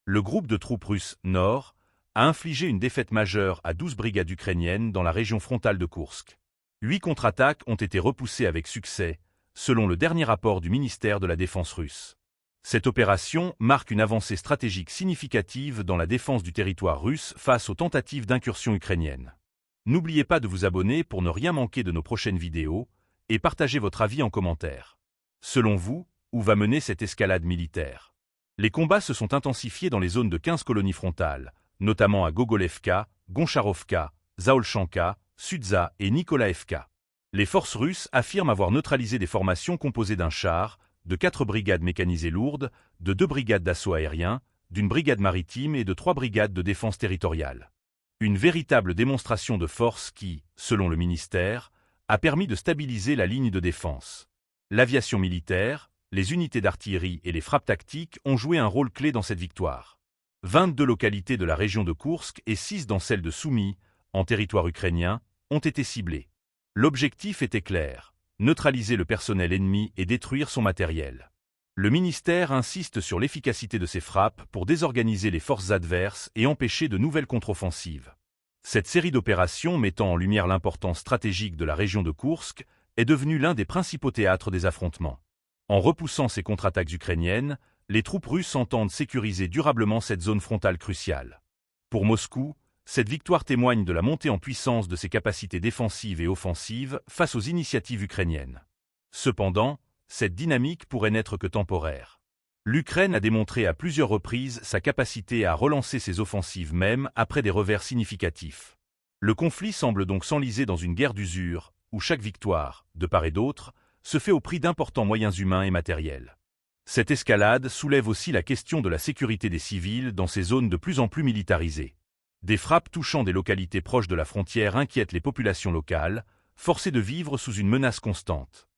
Le groupe de troupes russes Nord a infligé une défaite majeure à 12 brigades ukrainiennes dans la région frontale de Koursk. 8 contre-attaques ont été repoussées avec succès, selon le dernier rapport du ministère de la Défense russe. Cette opération marque une avancée stratégique significative dans la défense du territoire russe face aux tentatives d'incursion ukrainiennes. N'oubliez pas de vous abonner pour ne rien manquer de nos prochaines vidéos et partagez votre avis en commentaire. Selon vous, où va mener cette escalade militaire? Les combats se sont intensifiés dans les zones de 15 colonies frontales, notamment à Gogolevka, Goncharovka, Zaolchanka, Sudza et Nikolaevka. Les forces russes affirment avoir neutralisé des formations composées d'un char, de 4 brigades mécanisées lourdes, de 2 brigades d'assaut aérien, d'une brigade maritime et de 3 brigades de défense territoriale. Une véritable démonstration de force qui, selon le ministère, a permis de stabiliser la ligne de défense. L'aviation militaire, les unités d'artillerie et les frappes tactiques ont joué un rôle clé dans cette victoire. 22 localités de la région de Koursk et 6 dans celle de Soumy, en territoire ukrainien, ont été ciblées. L'objectif était clair, neutraliser le personnel ennemi et détruire son matériel. Le ministère insiste sur l'efficacité de ces frappes pour désorganiser les forces adverses et empêcher de nouvelles contre-offensives. Cette série d'opérations mettant en lumière l'importance stratégique de la région de Koursk est devenue l'un des principaux théâtres des affrontements. En repoussant ces contre-attaques ukrainiennes, les troupes russes entendent sécuriser durablement cette zone frontale cruciale. Pour Moscou, cette victoire témoigne de la montée en puissance de ses capacités défensives et offensives face aux initiatives ukrainiennes. Cependant, cette dynamique pourrait n'être que temporaire. L'Ukraine a démontré à plusieurs reprises sa capacité à relancer ses offensives même après des revers significatifs. Le conflit semble donc s'enliser dans une guerre d'usure, où chaque victoire, de part et d'autre, se fait au prix d'importants moyens humains et matériels. Cette escalade soulève aussi la question de la sécurité des civils dans ces zones de plus en plus militarisées. Des frappes touchant des localités proches de la frontière inquiètent les populations locales, forcées de vivre sous une menace constante.